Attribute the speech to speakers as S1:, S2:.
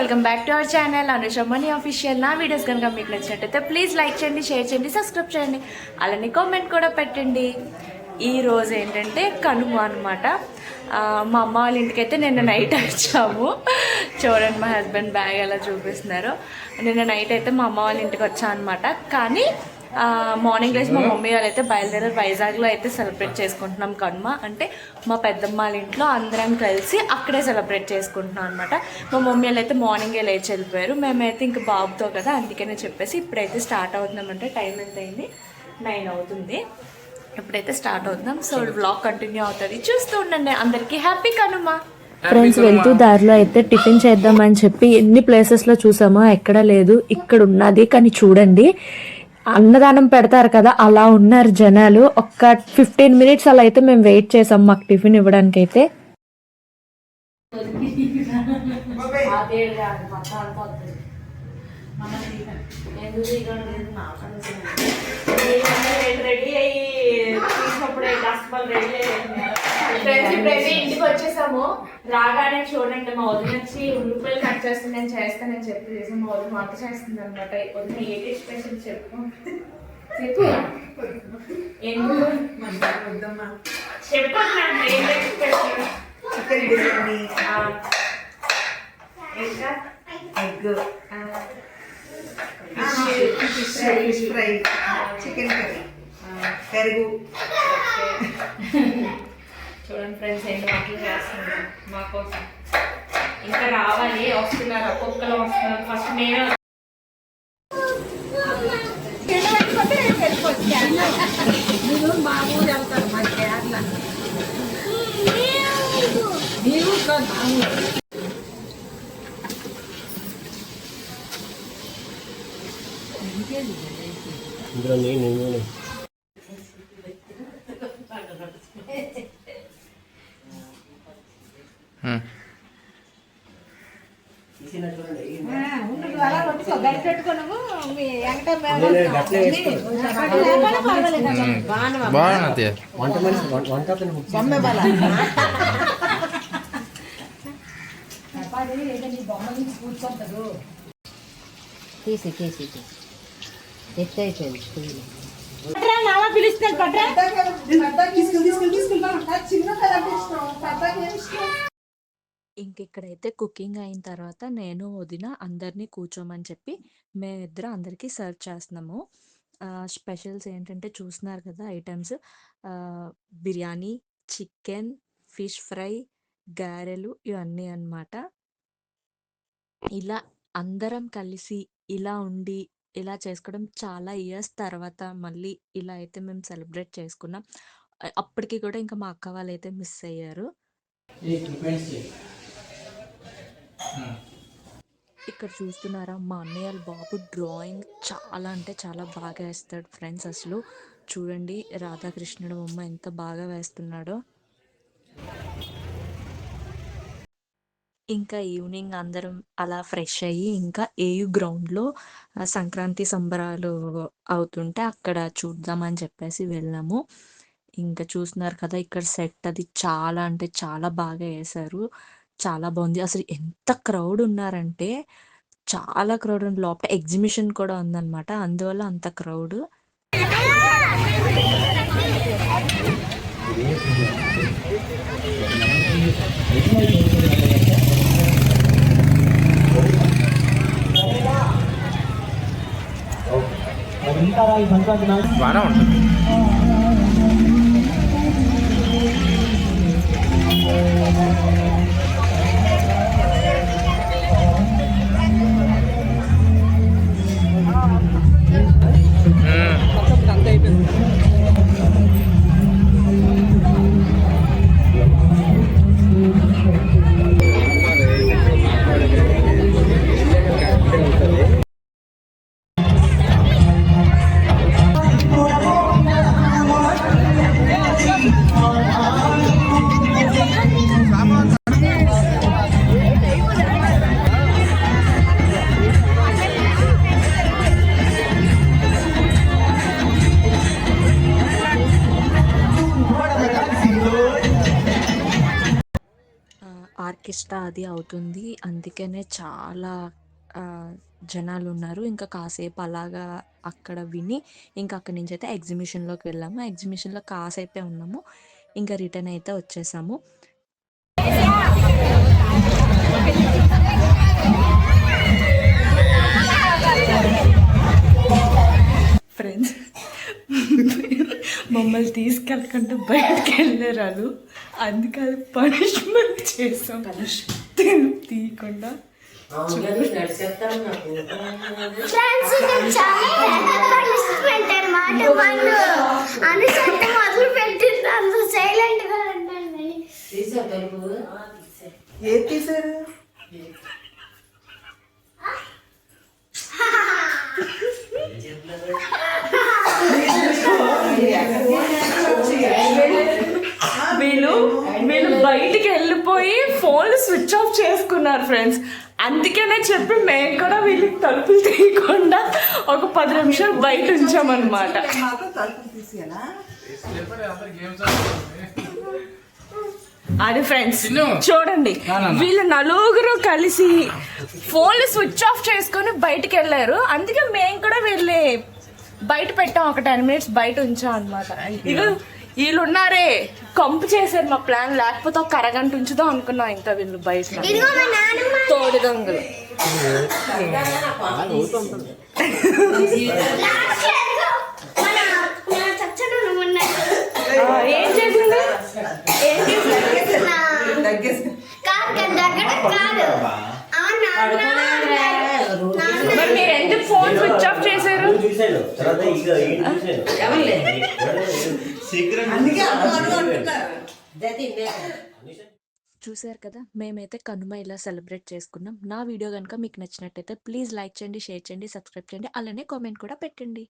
S1: Welcome back to our channel Anusha money official. నా videos కనుక మీకు నచ్చినట్టయితే ప్లీజ్ లైక్ చేయండి, షేర్ చేయండి, సబ్స్క్రైబ్ చేయండి, అలానే కామెంట్ కూడా పెట్టండి. ఈరోజు ఏంటంటే కనుమ అనమాట. మా అమ్మ వాళ్ళ ఇంటికైతే నిన్న నైట్ వచ్చాము. చూడండి మా హస్బెండ్ బ్యాగ్ ఎలా చూపిస్తున్నారు. నిన్న నైట్ అయితే మా అమ్మ వాళ్ళ ఇంటికి వచ్చాను అనమాట. కానీ మార్నింగ్ లేచి మా మమ్మీ వాళ్ళు అయితే బయలుదేరారు. వైజాగ్లో అయితే సెలబ్రేట్ చేసుకుంటున్నాం కనుమ. అంటే మా పెద్దమ్మ వాళ్ళ ఇంట్లో అందరం కలిసి అక్కడే సెలబ్రేట్ చేసుకుంటున్నాం అనమాట. మా మమ్మీ వాళ్ళు అయితే మార్నింగే లేచి వెళ్ళిపోయారు. మేమైతే ఇంక బాబుతో కదా అందుకనే చెప్పేసి ఇప్పుడైతే స్టార్ట్ అవుతున్నామంటే టైం ఎంత అయింది, 9 అవుతుంది. ఇప్పుడైతే స్టార్ట్ అవుతున్నాం. సో వ్లాగ్ కంటిన్యూ అవుతుంది, చూస్తూ ఉండండి. అందరికీ హ్యాపీ కనుమ.
S2: ఫ్రెండ్స్, వెళ్తూ దారిలో అయితే టిఫిన్ చేద్దామని చెప్పి ఎన్ని ప్లేసెస్లో చూసామో ఎక్కడ లేదు. ఇక్కడ ఉన్నది కానీ చూడండి, అన్నదానం పెడతారు కదా అలా ఉన్నారు జనాలు. ఒక్క 15 మినిట్స్ అలా అయితే మేము వెయిట్ చేసాం మాకు టిఫిన్ ఇవ్వడానికి అయితే.
S1: ఇంటికి వచ్చేసాము. రాగానే చూడండి మా వదిన వచ్చి ఉల్లిపాయలు కట్ చేస్తే నేను చేస్తానని చెప్పి మా వదిన వంట చేస్తుంది అనమాట. వదిన ఏది స్పెషల్ చెప్పు చెప్పు
S3: చికెన్ బిర్యానీ,
S1: ఇంకా
S3: egg, fish fry, chicken curry, పెరుగు.
S1: చూడండి ఫ్రెండ్స్, ఎన్ని వంటలు చేస్తున్నాను మా కోసం. ఇంకా రావాలి, వస్తున్నారు, ఒక్కొక్కరు వస్తున్నారు. ఫస్ట్ నేను
S3: మా ఊరు వెళ్తారు మా కేరళ.
S4: తీసి ఎత్తైపోయింది.
S2: ఇంకిక్కడైతే కుకింగ్ అయిన తర్వాత నేను వదిన అందరినీ కూర్చోమని చెప్పి మేమిద్దరం అందరికీ సర్వ్ చేస్తున్నాము. స్పెషల్స్ ఏంటంటే చూస్తున్నారు కదా items, biryani, chicken, fish fry, గారెలు, ఇవన్నీ అన్నమాట. ఇలా అందరం కలిసి ఇలా ఉండి ఇలా చేసుకోవడం చాలా ఇయర్స్ తర్వాత మళ్ళీ ఇలా అయితే మేము సెలబ్రేట్ చేసుకున్నాం. అప్పటికి కూడా ఇంకా మా అక్క వాళ్ళు అయితే మిస్ అయ్యారు. ఇక్కడ చూస్తున్నారా మా అన్నయ్య బాబు డ్రాయింగ్ చాలా అంటే చాలా బాగా వేస్తాడు ఫ్రెండ్స్. అసలు చూడండి రాధాకృష్ణుడు బొమ్మ ఎంత బాగా వేస్తున్నాడో. ఇంకా ఈవినింగ్ అందరం అలా ఫ్రెష్ అయ్యి ఇంకా ఏయు గ్రౌండ్లో సంక్రాంతి సంబరాలు అవుతుంటే అక్కడ చూద్దామని చెప్పేసి వెళ్ళాము. ఇంకా చూస్తున్నారు కదా ఇక్కడ సెట్ అది చాలా అంటే చాలా బాగా వేశారు, చాలా బాగుంది. అసలు ఎంత క్రౌడ్ ఉన్నారంటే చాలా క్రౌడ్ ఉంది. లోపల ఎగ్జిబిషన్ కూడా ఉందన్నమాట, అందువల్ల అంత క్రౌడ్.
S5: బాగా ఉంటుంది.
S2: ప్రతిష్ట అది అవుతుంది. అందుకనే చాలా జనాలు ఉన్నారు. ఇంకా కాసేపు అలాగా అక్కడ విని ఇంకా అక్కడి నుంచి అయితే ఎగ్జిబిషన్లోకి వెళ్ళాము. ఎగ్జిబిషన్లో కాసేపే ఉన్నాము. ఇంకా రిటర్న్ అయితే వచ్చేసాము.
S1: ఫ్రెండ్స్ మమ్మల్ని తీసుకెళ్ళకుండా బయటకు వెళ్ళారు వాళ్ళు. అందుకని పనిష్మెంట్ చేసాం. తీయకుండా
S4: ఫ్రెండ్స్ ఇది చాలా పనిష్మెంట్ అన్నమాట. వాళ్ళు అనుసంటే మొదలు పెట్టింది అంత సైలెంట్ గా ఉండండి.
S3: ఏది తీశారు?
S1: వీళ్ళు బయటికి వెళ్ళిపోయి ఫోన్లు స్విచ్ ఆఫ్ చేసుకున్నారు ఫ్రెండ్స్. అందుకనే చెప్పి మేము కూడా వీళ్ళకి తలుపులు తీయకుండా ఒక 10 నిమిషాలు బయట ఉంచామన్నమాట.
S3: మాకు తలుపులు తీసేయాలా?
S1: అది ఫ్రెండ్స్ చూడండి, వీళ్ళు నలుగురు కలిసి ఫోన్లు స్విచ్ ఆఫ్ చేసుకొని బయటికి వెళ్ళారు. అందుకే మేము కూడా వెళ్ళి బయట పెట్టాం. ఒక 10 మినిట్స్ బయట ఉంచాం అనమాట. ఇవి వీళ్ళు ఉన్నారే కంపు చేశారు మా ప్లాన్. లేకపోతే ఒక అరగంట ఉంచుదాం అనుకున్నాం. ఇంకా వీళ్ళు బయట
S4: ఇదిగో మా నాన్నమ్మ
S1: తోడు దొంగలు.
S4: లాస్ట్ ఇయర్ మన చచ్చను ఉన్నది.
S1: ఏం చేసింది?
S4: ఏం చేస్తున్నా?
S3: తగ్గేసి
S4: కాదు దగ్గర కాదు. ఆ నాన్న
S1: మరి మీరు ఎందుకు ఫోన్ స్విచ్ ఆఫ్ చేశారు?
S3: అందుకే అంటున్నారు.
S2: చూశారు కదా, మేమైతే కనుమ ఇలా సెలబ్రేట్ చేసుకున్నాం. నా వీడియో కనుక మీకు నచ్చినట్టయితే ప్లీజ్ లైక్ చేయండి, షేర్ చేయండి, సబ్స్క్రైబ్ చేయండి, అలానే కామెంట్ కూడా పెట్టండి.